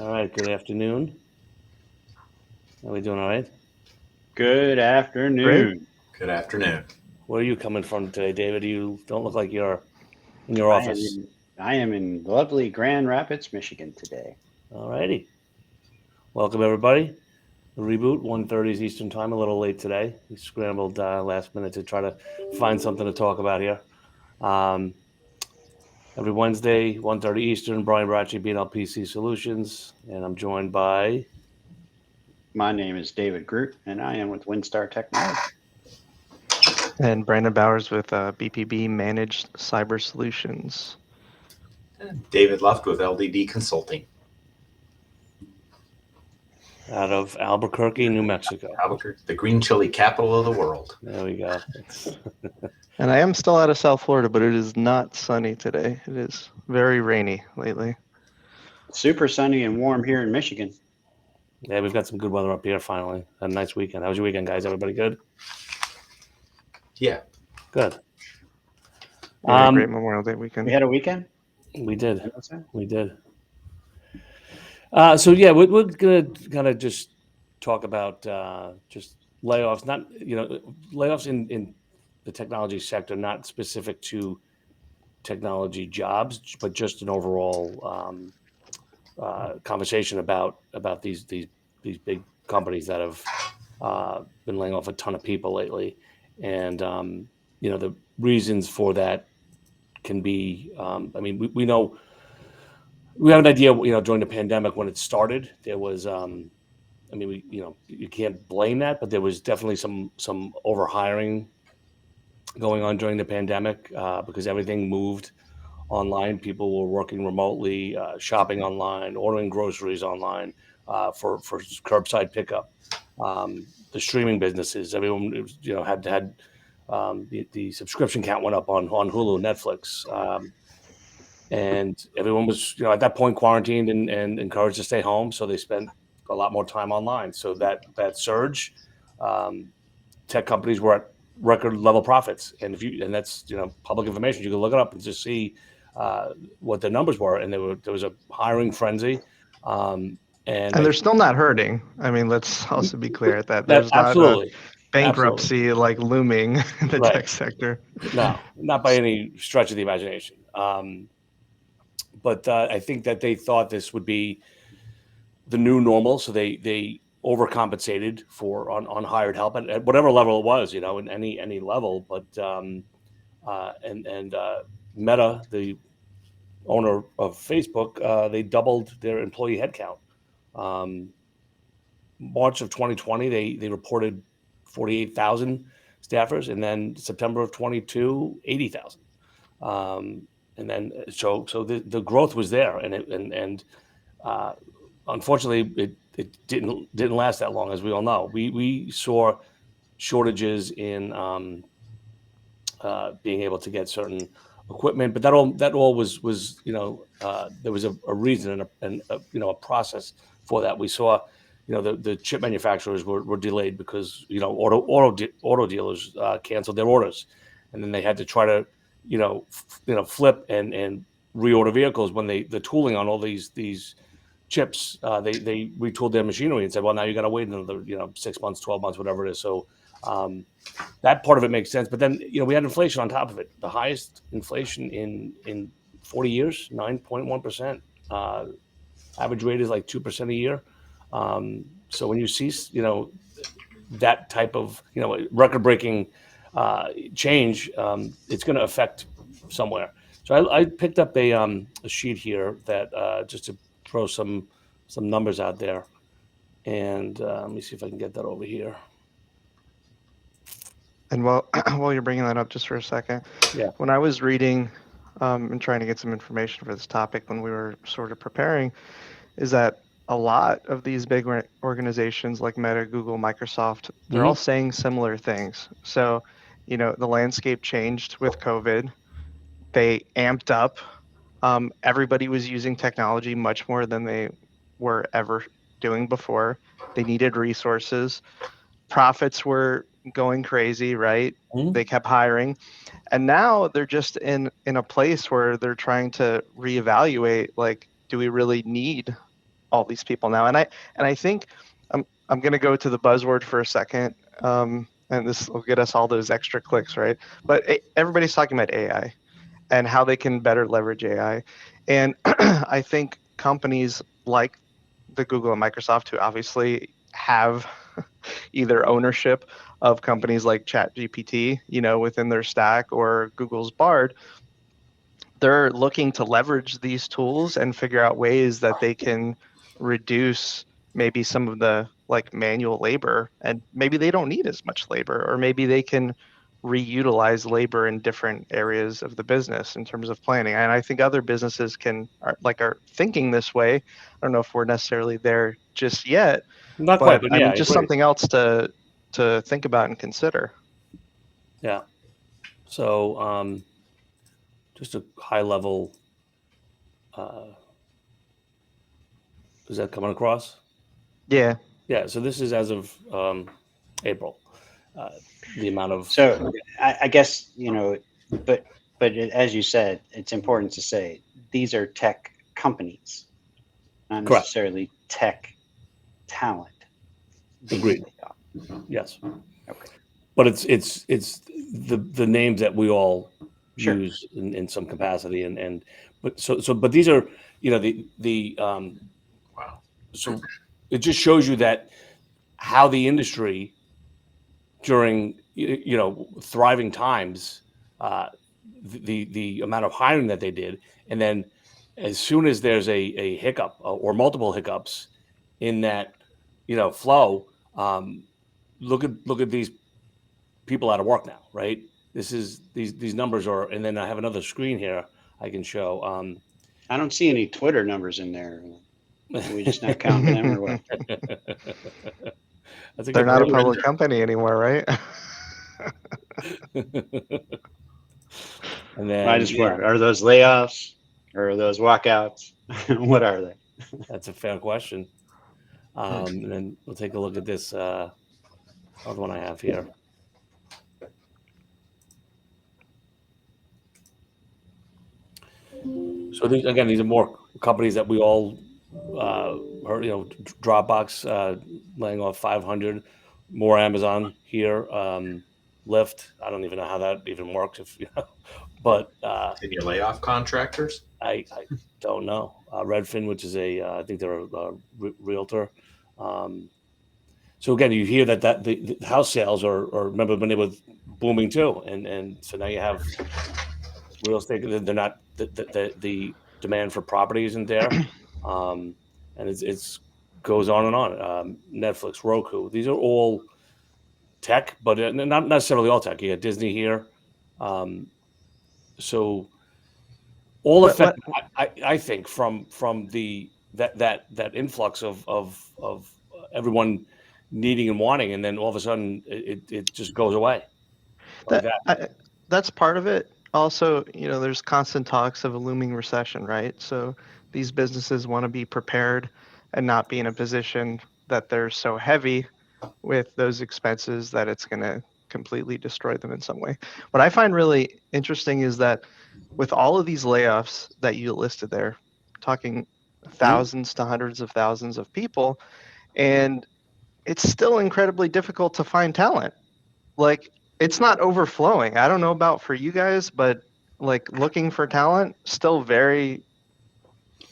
All right, good afternoon. Are we doing all right? Good Great. afternoon. Good afternoon. Where are you coming from today, David? You don't look like you're in your I am office. in I am in lovely Grand Rapids, Michigan today. All righty. Welcome, everybody. The Reboot, 1:30 Eastern Time, a little late today. We scrambled last minute to try to find something to talk about here. Um, every Wednesday, 1:30 Eastern, Brian Bracci, BNLPC Solutions, and I'm joined by... My name is David Groot, and I am with WinStar Technology. And Brandon Bowers with BPB Managed Cyber Solutions. David Luft with LDD Consulting. out of Albuquerque, New Mexico. Albuquerque, the green chili capital of the world. There we go. And I am still out of South Florida, but it is not sunny today. It is very rainy lately. Super sunny and warm here in Michigan. Yeah, we've got some good weather up here finally. Had a nice weekend. How was your weekend, guys? Everybody good? Yeah. Good. We had a great Memorial Day weekend. We had a weekend? We did. What's that? We did. So yeah, we're gonna kind of just talk about just layoffs, not layoffs in the technology sector, not specific to technology jobs, but just an overall conversation about these big companies that have been laying off a ton of people lately, and the reasons for that can be. I mean, we know. We have an idea, during the pandemic when it started, there was, I mean, you can't blame that, but there was definitely some overhiring going on during the pandemic because everything moved online. People were working remotely, shopping online, ordering groceries online for curbside pickup. The streaming businesses, everyone, had the subscription count went up on Hulu, Netflix. And everyone was, at that point quarantined and encouraged to stay home. So they spent a lot more time online. So that surge, tech companies were at record level profits. And that's, public information, you can look it up and just see what the numbers were. And there was a hiring frenzy. And they're still not hurting. I mean, let's also be clear at that. There's not absolutely a bankruptcy like looming in the tech sector. No, not by any stretch of the imagination. But I think that they thought this would be the new normal, so they overcompensated for on hired help at whatever level it was, in any level. But Meta, the owner of Facebook, they doubled their employee headcount. March of 2020, they reported 48,000 staffers, and then September of 22, 80,000. And then so the growth was there, and unfortunately it didn't last that long, as we all know. We saw shortages in being able to get certain equipment, but that all was there was a reason and a process for that. We saw the chip manufacturers were delayed because auto dealers canceled their orders, and then they had to try to flip and reorder vehicles when the tooling on all these chips, they retooled their machinery and said, well, now you got to wait another 6 months, 12 months, whatever it is. So that part of it makes sense. But then we had inflation on top of it, the highest inflation in 40 years, 9.1%. Average rate is like 2% a year. So when you see that type of record-breaking change, it's going to affect somewhere. So I picked up a sheet here that just to throw some numbers out there, and let me see if I can get that over here. And while you're bringing that up, just for a second, when I was reading and trying to get some information for this topic when we were sort of preparing, is that a lot of these big organizations like Meta, Google, Microsoft, they're all saying similar things. So, the landscape changed with COVID. They amped up. Everybody was using technology much more than they were ever doing before. They needed resources. Profits were going crazy, right? They kept hiring. And now they're just in a place where they're trying to reevaluate, like, do we really need all these people now. And I think I'm going to go to the buzzword for a second, and this will get us all those extra clicks, right? But everybody's talking about AI and how they can better leverage AI. And I think companies like the Google and Microsoft, who obviously have either ownership of companies like ChatGPT, within their stack, or Google's Bard, they're looking to leverage these tools and figure out ways that they can reduce maybe some of the like manual labor, and maybe they don't need as much labor, or maybe they can reutilize labor in different areas of the business in terms of planning. And I think other businesses are thinking this way. I don't know if we're necessarily there just yet, Not quite, but but I yeah, mean, I just agree. something else to think about and consider. Yeah. So just a high level. Is that coming across? Yeah. Yeah. So this is as of April. The amount of So I guess, but as you said, it's important to say these are tech companies, not correct. necessarily tech talent being Agreed. laid off. Yes. Okay. But it's the names that we all Sure. use in some capacity, but these are the Wow. so it just shows you that how the industry during thriving times, the amount of hiring that they did, and then as soon as there's a hiccup or multiple hiccups in that flow, look at these people out of work now, right? This is these numbers are, and then I have another screen here I can show. I don't see any Twitter numbers in there. Are we just not counting them or what? That's a They're good not a point. public company anymore, right? And then I just wonder, are those layoffs or are those walkouts? What are they? that's a fair question. And then we'll take a look at this other one I have here. So these are more companies that we all heard. Dropbox laying off 500, more Amazon here. Lyft. I don't even know how that even works. But Can you lay off contractors? I don't know. Redfin, which is I think they're a realtor. So again, you hear that the house sales are remember when they were booming too, and so now you have real estate. They're not the demand for property isn't there, and it's goes on and on. Netflix, Roku, these are all tech, but not necessarily all tech. You got Disney here, so all affected. I think from the that influx of everyone needing and wanting, and then all of a sudden it just goes away like that. That's part of it. Also, there's constant talks of a looming recession, right? So these businesses want to be prepared and not be in a position that they're so heavy with those expenses that it's going to completely destroy them in some way. What I find really interesting is that with all of these layoffs that you listed there, talking thousands to hundreds of thousands of people, and it's still incredibly difficult to find talent. Like, it's not overflowing. I don't know about for you guys, but like looking for talent still very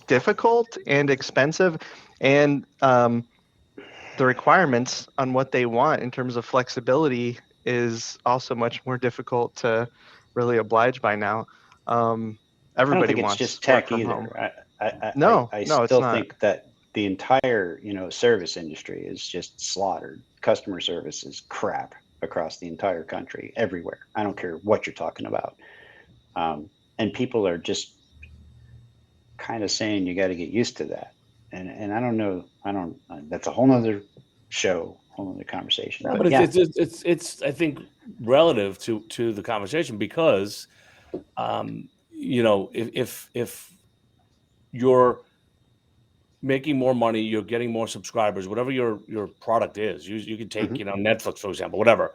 difficult and expensive, and the requirements on what they want in terms of flexibility is also much more difficult to really oblige by now. I don't Everybody think it's wants just work tech from home. either. I No, it's still not. think that the entire, service industry is just slaughtered. Customer service is crap across the entire country, everywhere. I don't care what you're talking about. And people are just kind of saying you got to get used to that. And I don't know. That's a whole nother show, whole nother conversation. No, But but yeah, it's I think relative to the conversation because if you're making more money, you're getting more subscribers, whatever your product is. You could take Netflix for example, whatever.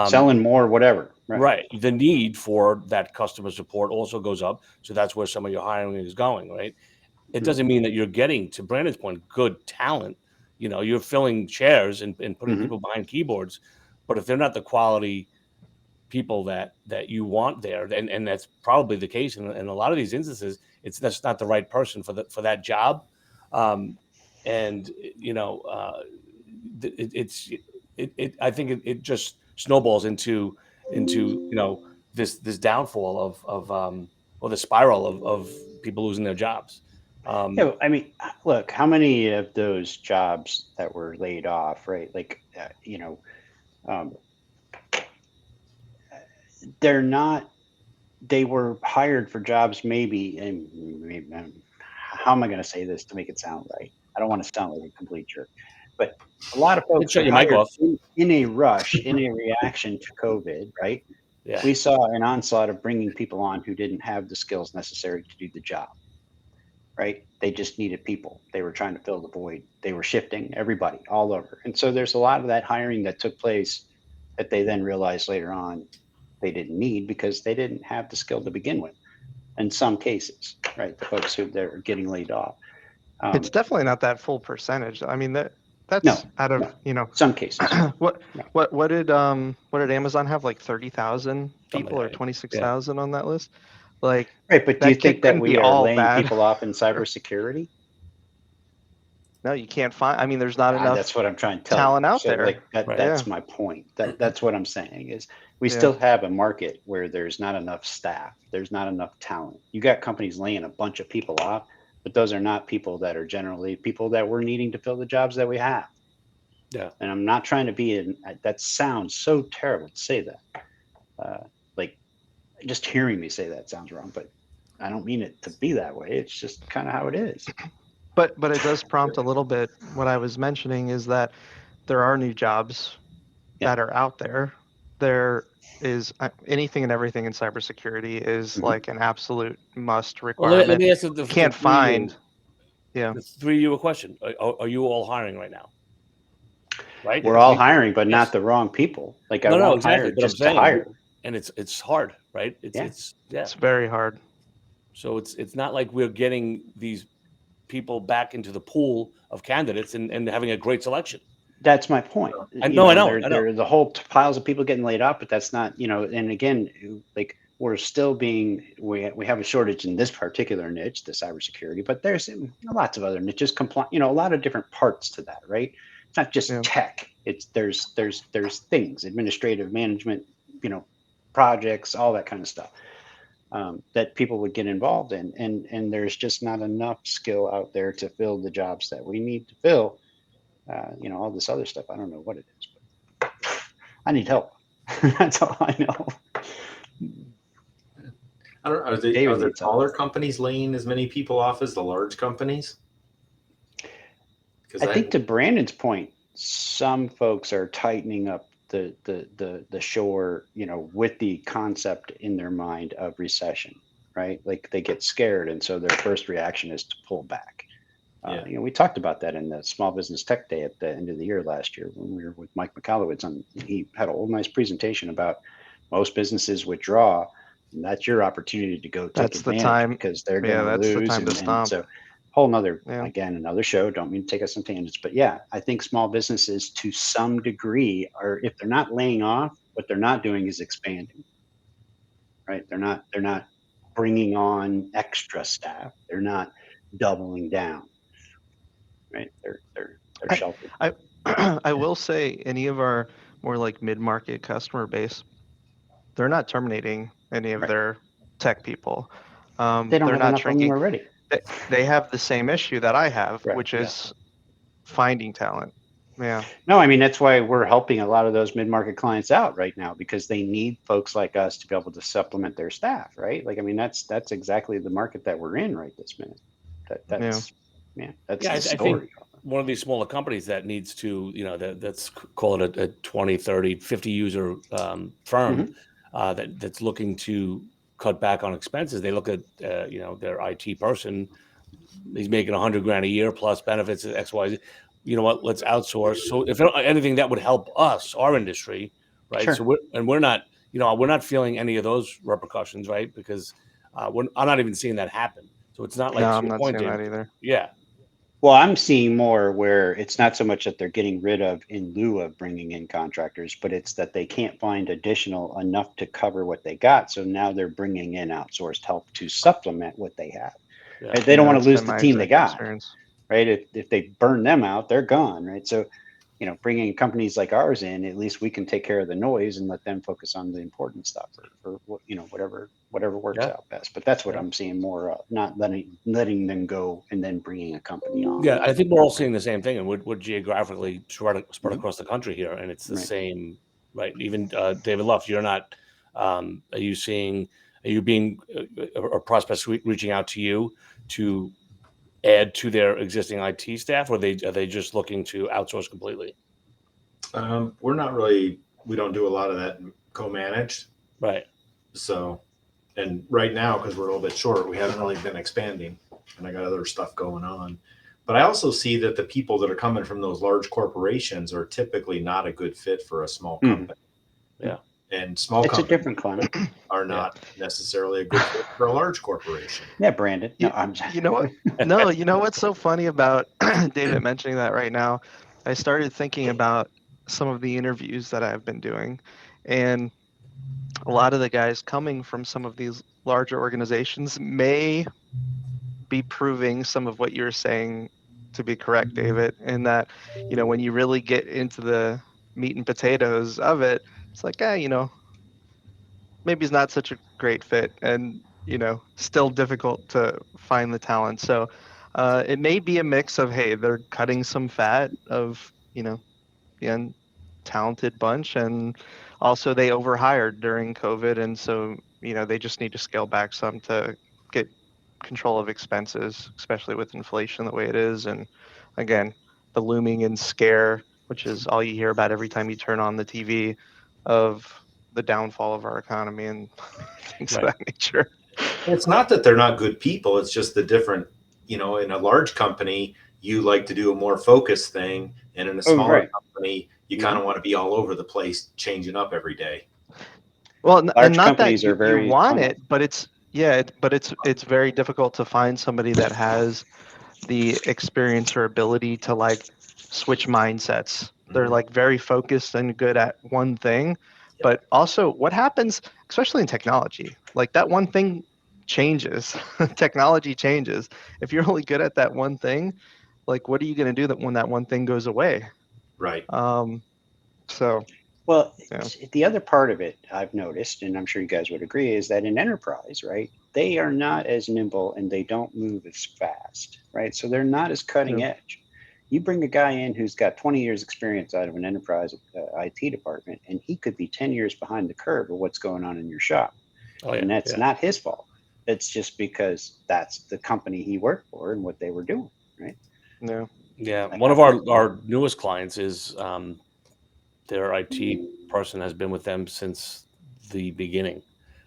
selling more, whatever. Right. Right. The need for that customer support also goes up. So that's where some of your hiring is going, right? it doesn't mean that you're getting, to Brandon's point, good talent. You're filling chairs and putting people behind keyboards, but if they're not the quality people that you want there, and that's probably the case in a lot of these instances, that's not the right person for that job. And I think it just snowballs into this downfall of or the spiral of people losing their jobs. Yeah, I mean, look, how many of those jobs that were laid off, right? Like, they're not. They were hired for jobs, maybe, how am I going to say this to make it sound right? I don't want to sound like a complete jerk, but a lot of folks Shut are your mic hired off. in a rush, in a reaction to COVID, right? Yeah. We saw an onslaught of bringing people on who didn't have the skills necessary to do the job, right? They just needed people. They were trying to fill the void. They were shifting everybody all over. And so there's a lot of that hiring that took place that they then realized later on they didn't need because they didn't have the skill to begin with. In some cases, right? The folks who they're getting laid off. It's definitely not that full percentage. I mean, that's No, out of, some cases. What did Amazon have, like 30,000 people or that. 26,000 on that list? Like, Right, but do you think that couldn't we be are all laying bad. people off in cybersecurity? No, you can't find. I mean, there's not enough. That's what I'm trying to tell talent you. out So there. like that's my point. That's what I'm saying is we still have a market where there's not enough staff. There's not enough talent. You got companies laying a bunch of people off, but those are not people that are generally people that we're needing to fill the jobs that we have. Yeah. And I'm not trying to be that sounds so terrible to say that. Like just hearing me say that sounds wrong, but I don't mean it to be that way. It's just kind of how it is. But it does prompt a little bit. What I was mentioning is that there are new jobs that are out there. There is anything and everything in cybersecurity is like an absolute must requirement. Well, let me ask you can't find. The 3 question. Are you all hiring right now? Right. We're all hiring, but not the wrong people. Like I won't hire just to hire. And it's hard, right? It's very hard. So it's not like we're getting these people back into the pool of candidates and having a great selection. That's my point. I know. There are the whole piles of people getting laid off, but that's not, and again, like we're still we have a shortage in this particular niche, the cybersecurity, but there's lots of other niches, a lot of different parts to that, right? It's not just tech. There's things, administrative management, projects, all that kind of stuff. That people would get involved in, and there's just not enough skill out there to fill the jobs that we need to fill. All this other stuff, I don't know what it is, but I need help. That's all I know. I don't know. Are the smaller companies laying as many people off as the large companies? I think to Brandon's point, some folks are tightening up the shore, with the concept in their mind of recession, right? Like they get scared, and so their first reaction is to pull back. We talked about that in the Small Business Tech Day at the end of the year last year when we were with Mike McAllowitz. He had a whole nice presentation about most businesses withdraw, and that's your opportunity to go take advantage because they're going to lose. The time to stomp. So whole nother, again, another show. Don't mean to take us on tangents, but I think small businesses to some degree are, if they're not laying off, what they're not doing is expanding, right? They're not bringing on extra staff. They're not doubling down, right? They're sheltered. I will say any of our more like mid-market customer base, they're not terminating any of their tech people. They don't have enough of them already. They have the same issue that I have, which is finding talent. Yeah. No, I mean, that's why we're helping a lot of those mid-market clients out right now, because they need folks like us to be able to supplement their staff, right? Like, I mean, that's exactly the market that we're in right this minute. That's the story. I think one of these smaller companies that needs to, that's call it a 20, 30, 50 user firm that's looking to cut back on expenses. They look at, their IT person, he's making $100,000 a year plus benefits, X, Y, Z. You know what? Let's outsource. So if anything that would help us, our industry, right? Sure. So we're not feeling any of those repercussions, right? Because I'm not even seeing that happen. So it's not like No, to I'm your not point, seeing Dave. that either. Yeah. Well, I'm seeing more where it's not so much that they're getting rid of in lieu of bringing in contractors, but it's that they can't find additional enough to cover what they got. So now they're bringing in outsourced help to supplement what they have. Yeah. Right? They don't want that's to lose been the my team they exact got. experience. Right? If they burn them out, they're gone. Right? So, bringing companies like ours in, at least we can take care of the noise and let them focus on the important stuff, or whatever works Yeah. out best. But that's what Yeah. I'm seeing more of, not letting them go and then bringing a company on. Yeah, I think we're all seeing the same thing, and we're geographically spread across the country here, and it's the Right. same, right? Even David Luff, you're not. Are you being or prospects reaching out to you to add to their existing IT staff, or are they just looking to outsource completely? We're not really. We don't do a lot of that co-managed. Right. So, and right now, because we're a little bit short, we haven't really been expanding, and I got other stuff going on. But I also see that the people that are coming from those large corporations are typically not a good fit for a small company. Yeah. And small It's a companies different climate. are not necessarily a good fit for a large corporation. Yeah, Brandon. No, You know what? No, you know what's so funny about David mentioning that right now? I started thinking about some of the interviews that I've been doing, and a lot of the guys coming from some of these larger organizations may be proving some of what you're saying to be correct, David, in that, when you really get into the meat and potatoes of it, it's like, maybe it's not such a great fit, and still difficult to find the talent. So it may be a mix of, hey, they're cutting some fat of the talented bunch, and also they overhired during COVID, and so they just need to scale back some to get control of expenses, especially with inflation the way it is, and again, the looming and scare, which is all you hear about every time you turn on the TV, of the downfall of our economy and things of that nature. It's not that they're not good people. It's just the different, in a large company, you like to do a more focused thing. And in a smaller company, you kind of want to be all over the place, changing up every day. Well, large and not companies that are very you want funnel. it, but it's very difficult to find somebody that has the experience or ability to like switch mindsets. They're like very focused and good at one thing, but also what happens, especially in technology, like that one thing changes. Technology changes. If you're only good at that one thing, like what are you going to do when that one thing goes away? Right. So Well, the other part of it I've noticed, and I'm sure you guys would agree, is that in enterprise, right, they are not as nimble and they don't move as fast, right? So they're not as cutting edge. You bring a guy in who's got 20 years experience out of an enterprise IT department, and he could be 10 years behind the curve of what's going on in your shop. Oh, yeah. And that's not his fault. It's just because that's the company he worked for and what they were doing, right? No. Yeah. One of our newest clients is their IT person has been with them since the beginning,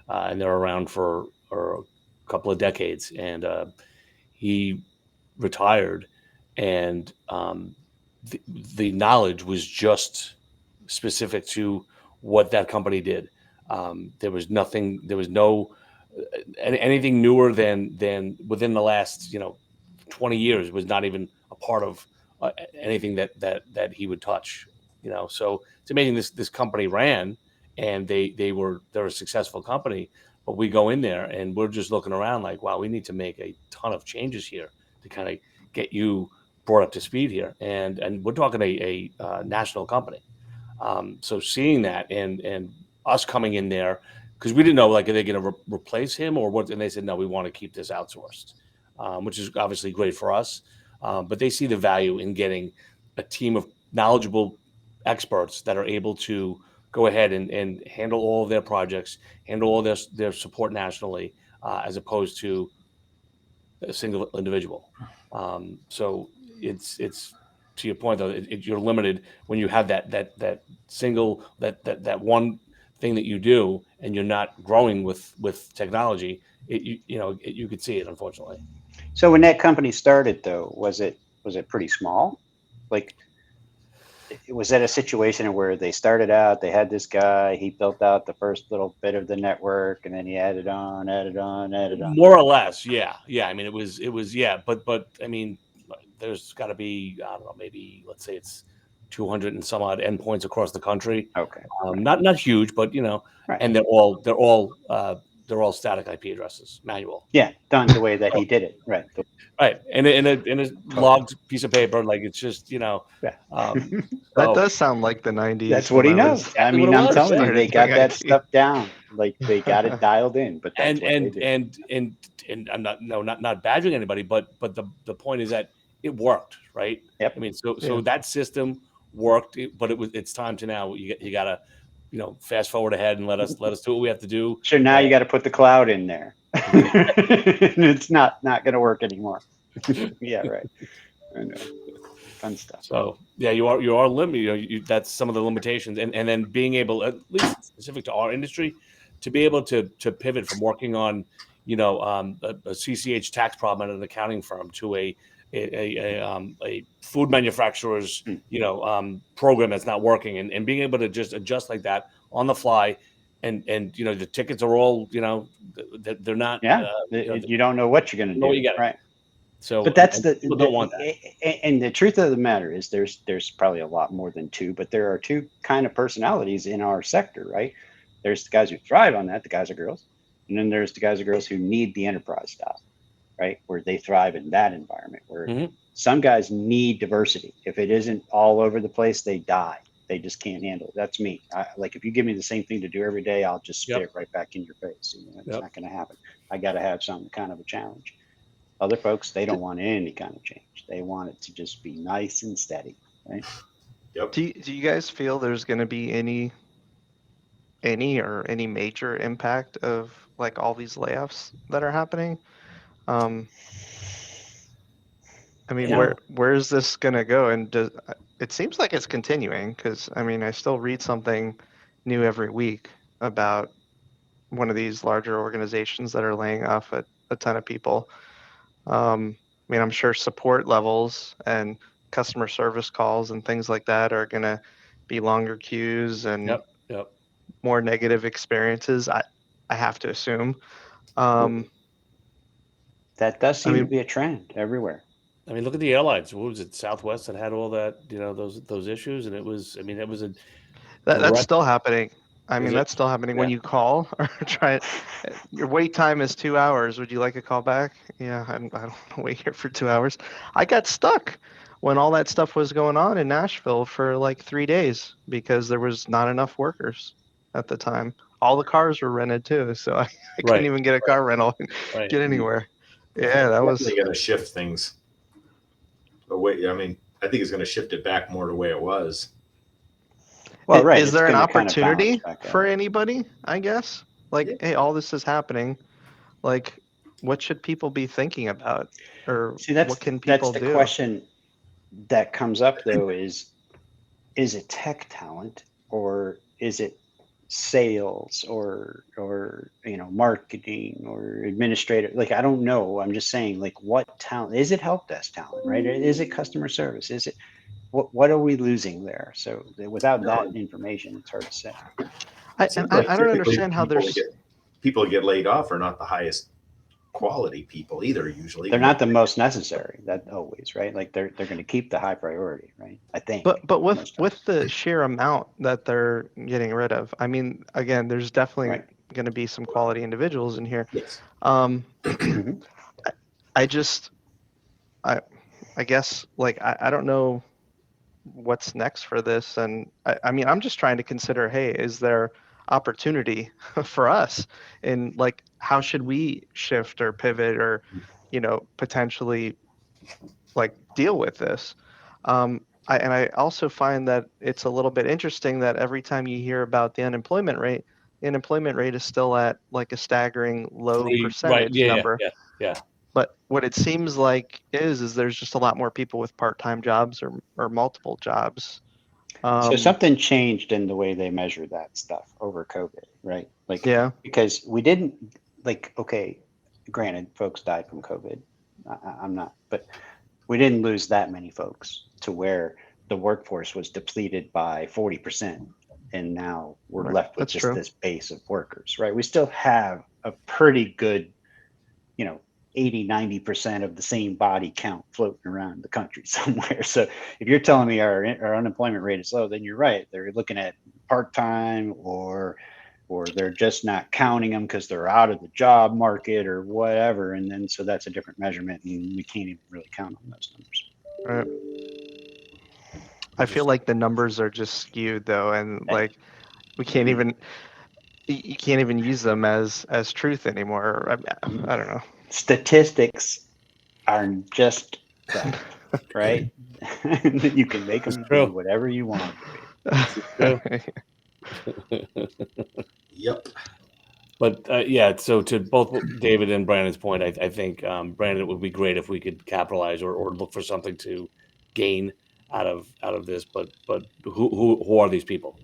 and they're around for a couple of decades. And he retired, and the knowledge was just specific to what that company did. There was nothing. There was no anything newer than within the last 20 years was not even a part of anything that he would touch. So it's amazing this company ran, and they're a successful company. But we go in there and we're just looking around like, wow, we need to make a ton of changes here to kind of get you brought up to speed here. And we're talking a national company. So seeing that and us coming in there, because we didn't know, like, are they going to replace him or what? And they said, no, we want to keep this outsourced, which is obviously great for us. But they see the value in getting a team of knowledgeable experts that are able to go ahead and handle all of their projects, handle all their support nationally, as opposed to a single individual. So it's to your point though, you're limited when you have that single that one thing that you do, and you're not growing with technology. You could see it, unfortunately. So when that company started, though, was it pretty small? Like, was that a situation where they started out, they had this guy, he built out the first little bit of the network, and then he added on. More or less, yeah. I mean, it was, yeah. But I mean, there's got to be, I don't know, maybe let's say it's 200 and some odd endpoints across the country. Okay. Not huge, but Right. and they're all static IP addresses, manual. Yeah, done the way that he did it. Right. Right, in a logged piece of paper, like it's just Yeah. That does sound like the 90s. That's what he knows. I mean, I'm telling you, they got that stuff down. Like they got it dialed in. But that's what they do. And I'm not badgering anybody, but the point is that it worked, right? Yep. I mean, so that system worked, but it's time to now you gotta fast forward ahead and let us do what we have to do. So now you got to put the cloud in there. It's not going to work anymore. Yeah, right. I know. Fun stuff. So yeah, you are limited. That's some of the limitations, and then being able, at least specific to our industry, to be able to pivot from working on a CCH tax problem at an accounting firm to a food manufacturer's program that's not working, and being able to just adjust like that on the fly, and the tickets are all they're not. You don't know what you're going to do. What you got, right? So, but that's people don't want that. And the truth of the matter is, there's probably a lot more than two, but there are two kind of personalities in our sector, right? There's the guys who thrive on that, the guys or girls, and then there's the guys or girls who need the enterprise stuff, right? Where they thrive in that environment. Where some guys need diversity. If it isn't all over the place, they die. They just can't handle it. That's me. Like if you give me the same thing to do every day, I'll just spit it right back in your face. It's not going to happen. I got to have some kind of a challenge. Other folks, they don't want any kind of change. They want it to just be nice and steady, right? Yep. Do you guys feel there's going to be any major impact of like all these layoffs that are happening? I mean, where is this going to go? And it seems like it's continuing, because I mean, I still read something new every week about one of these larger organizations that are laying off a ton of people. I mean, I'm sure support levels and customer service calls and things like that are going to be longer queues and more negative experiences. I have to assume. That does seem to be a trend everywhere. I mean, look at the airlines. What was it? Southwest that had all that, those issues, and it was. I mean, that was that's still happening. I mean, that's still happening when you call or try it. Your wait time is 2 hours. Would you like a call back? Yeah, I don't want to wait here for 2 hours. I got stuck when all that stuff was going on in Nashville for like 3 days because there was not enough workers at the time. All the cars were rented too, so I couldn't even get a car rental and get anywhere. Yeah, that was going to shift things away. I mean, I think it's going to shift it back more to the way it was. Well, right. Is there an opportunity for anybody, I guess? Like, hey, all this is happening. Like, what should people be thinking about? Or what can people do? That's the question that comes up, though, is it tech talent, or is it sales, or marketing, or administrative? Like, I don't know. I'm just saying, like, what talent? Is it help desk talent, right? Is it customer service? Is it what are we losing there? So without that information, it's hard to say. I don't understand how there's people get laid off are not the highest quality people either. Usually, they're not the most necessary. That always, right? Like they're going to keep the high priority, right? I think. But with the sheer amount that they're getting rid of, I mean, again, there's definitely going to be some quality individuals in here. Yes. I guess, like, I don't know what's next for this, and I mean, I'm just trying to consider, hey, is there opportunity for us, and like, how should we shift or pivot or potentially like deal with this? I also find that it's a little bit interesting that every time you hear about the unemployment rate is still at like a staggering low percentage number. Yeah. But what it seems like is there's just a lot more people with part-time jobs or multiple jobs. So something changed in the way they measure that stuff over COVID, right? Like, because we didn't, like, okay, granted, folks died from COVID. I'm not, but we didn't lose that many folks to where the workforce was depleted by 40%, and now we're Right. left with That's just true. this base of workers, right? We still have a pretty good, 80-90% of the same body count floating around the country somewhere. So if you're telling me our unemployment rate is low, then you're right. They're looking at part-time, or they're just not counting them because they're out of the job market or whatever. And then so that's a different measurement, and we can't even really count on those numbers. Right. I feel like the numbers are just skewed though, and Hey. like we can't even you can't even use them as truth anymore. I don't know. Statistics are just that, right? You can make It's them be true. whatever you want them to be. True. Yep. But yeah, so to both David and Brandon's point, I think Brandon, it would be great if we could capitalize or look for something to gain out of this. But who are these people?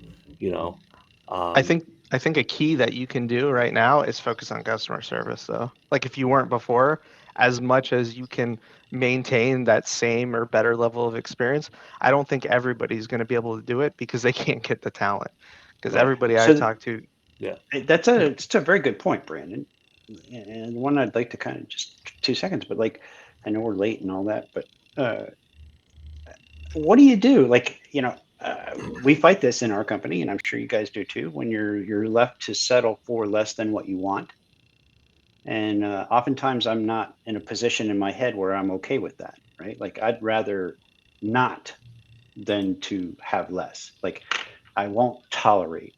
I think a key that you can do right now is focus on customer service though. Like if you weren't before, as much as you can maintain that same or better level of experience, I don't think everybody's going to be able to do it because they can't get the talent. Because Right. everybody I've So talked to, that's a very good point, Brandon. And one I'd like to kind of just 2 seconds, but like, I know we're late and all that, but what do you do? Like, we fight this in our company, and I'm sure you guys do too, when you're left to settle for less than what you want. And oftentimes I'm not in a position in my head where I'm okay with that, right? Like I'd rather not than to have less. Like I won't tolerate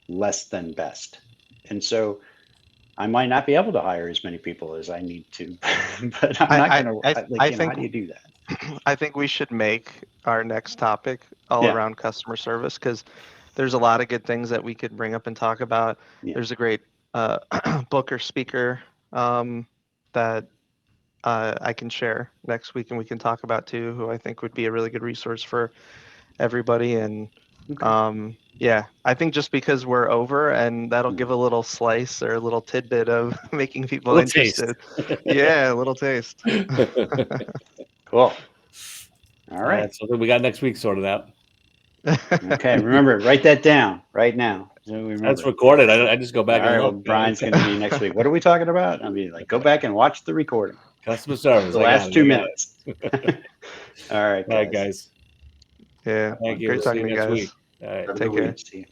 less than best. And so I might not be able to hire as many people as I need to, but I'm not I, going I, to, like, I how think do you do that? I think we should make our next topic all Yeah. around customer service because there's a lot of good things that we could bring up and talk about. Yeah. There's a great book or speaker that I can share next week and we can talk about too, who I think would be a really good resource for everybody. And Okay. yeah, I think just because we're over and that'll Hmm. give a little slice or a little tidbit of making people little taste. interested. Yeah, a little taste. Cool. All All right. right, so we got next week sorted out. Okay. Remember, write that down right now. So we remember. That's recorded. I just go All back and right. Well, look. Brian's going to be next week. What are we talking about? I'll be like, go back and watch the recording. Customer service. The I got last it. 2 I got minutes. All right, it. All right, guys. guys. Yeah, Thank you. great We'll see talking you to you next guys. week. All right. Have a Take good care. week. See you.